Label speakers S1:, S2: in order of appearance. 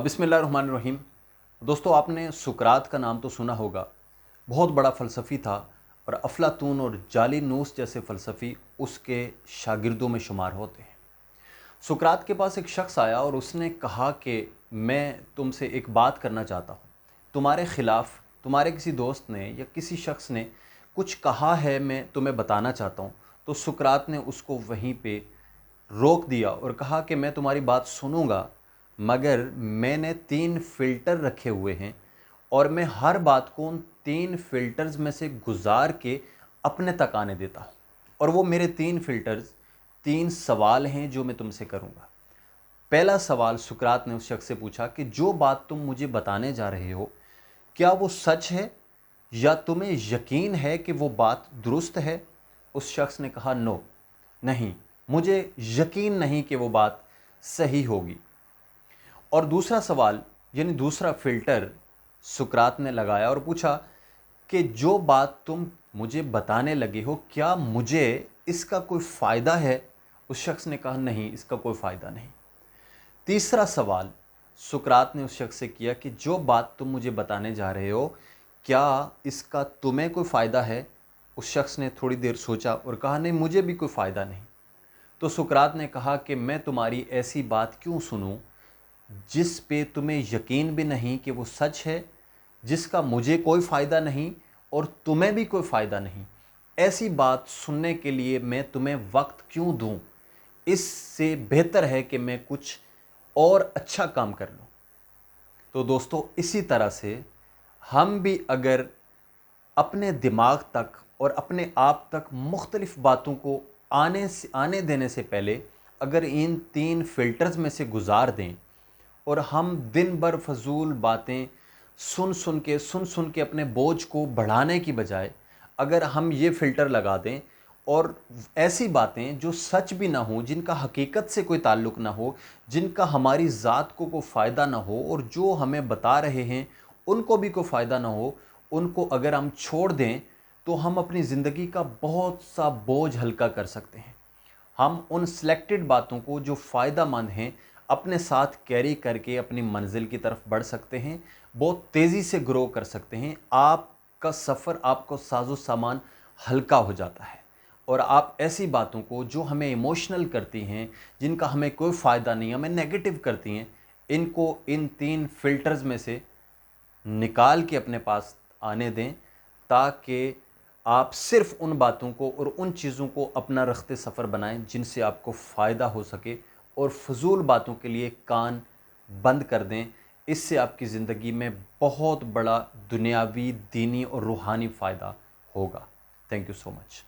S1: बिस्मिल्लाहिर्रहमानिर्रहीम। दोस्तों, आपने सुकरात का नाम तो सुना होगा। बहुत बड़ा फ़लसफ़ी था और अफलातून और जालिनूस जैसे फ़लसफ़ी उसके शागिर्दों में शुमार होते हैं। सुकरात के पास एक शख्स आया और उसने कहा कि मैं तुमसे एक बात करना चाहता हूँ। तुम्हारे ख़िलाफ़ तुम्हारे किसी दोस्त ने या किसी शख्स ने कुछ कहा है, मैं तुम्हें बताना चाहता हूँ। तो सुकरात ने उसको वहीं पे रोक दिया और कहा कि मैं तुम्हारी बात सुनूंगा, मगर मैंने 3 फ़िल्टर रखे हुए हैं और मैं हर बात को उन 3 फ़िल्टर्स में से गुजार के अपने तक आने देता हूँ। और वो मेरे 3 फ़िल्टर्स 3 सवाल हैं जो मैं तुमसे करूँगा। पहला सवाल सुकरात ने उस शख्स से पूछा कि जो बात तुम मुझे बताने जा रहे हो, क्या वो सच है या तुम्हें यकीन है कि वो बात दुरुस्त है? उस शख्स ने कहा नो, नहीं, मुझे यकीन नहीं कि वो बात सही होगी। और दूसरा सवाल यानी दूसरा फ़िल्टर सुकरात ने लगाया और पूछा कि जो बात तुम मुझे बताने लगे हो, क्या मुझे इसका कोई फ़ायदा है? उस शख्स ने कहा नहीं, इसका कोई फ़ायदा नहीं। तीसरा सवाल सुकरात ने उस शख्स से किया कि जो बात तुम मुझे बताने जा रहे हो, क्या इसका तुम्हें कोई फ़ायदा है? उस शख्स ने थोड़ी देर सोचा और कहा नहीं, मुझे भी कोई फ़ायदा नहीं। तो सुकरात ने कहा कि मैं तुम्हारी ऐसी बात क्यों सुनूं जिस पे तुम्हें यकीन भी नहीं कि वो सच है, जिसका मुझे कोई फ़ायदा नहीं और तुम्हें भी कोई फ़ायदा नहीं। ऐसी बात सुनने के लिए मैं तुम्हें वक्त क्यों दूं? इससे बेहतर है कि मैं कुछ और अच्छा काम कर लूं। तो दोस्तों, इसी तरह से हम भी अगर अपने दिमाग तक और अपने आप तक मुख्तलिफ़ बातों को आने देने से पहले अगर इन 3 फ़िल्टर्स में से गुज़ार दें और हम दिन भर फजूल बातें सुन सुन के अपने बोझ को बढ़ाने की बजाय अगर हम ये फ़िल्टर लगा दें और ऐसी बातें जो सच भी ना हो, जिनका हकीकत से कोई ताल्लुक़ ना हो, जिनका हमारी ज़ात को कोई फ़ायदा ना हो और जो हमें बता रहे हैं उनको भी कोई फ़ायदा ना हो, उनको अगर हम छोड़ दें तो हम अपनी ज़िंदगी का बहुत सा बोझ हल्का कर सकते हैं। हम उन सिलेक्टेड बातों को जो फ़ायदा मंद हैं अपने साथ कैरी करके अपनी मंजिल की तरफ बढ़ सकते हैं, बहुत तेज़ी से ग्रो कर सकते हैं। आपका सफ़र, आपको साजो सामान हल्का हो जाता है और आप ऐसी बातों को जो हमें इमोशनल करती हैं, जिनका हमें कोई फ़ायदा नहीं, हमें नेगेटिव करती हैं, इनको इन 3 फ़िल्टर्स में से निकाल के अपने पास आने दें, ताकि आप सिर्फ़ उन बातों को और उन चीज़ों को अपना रख़्ते सफ़र बनाएं जिनसे आपको फ़ायदा हो सके और फ़ुज़ूल बातों के लिए कान बंद कर दें। इससे आपकी ज़िंदगी में बहुत बड़ा दुनियावी, दीनी और रूहानी फ़ायदा होगा। Thank you so much.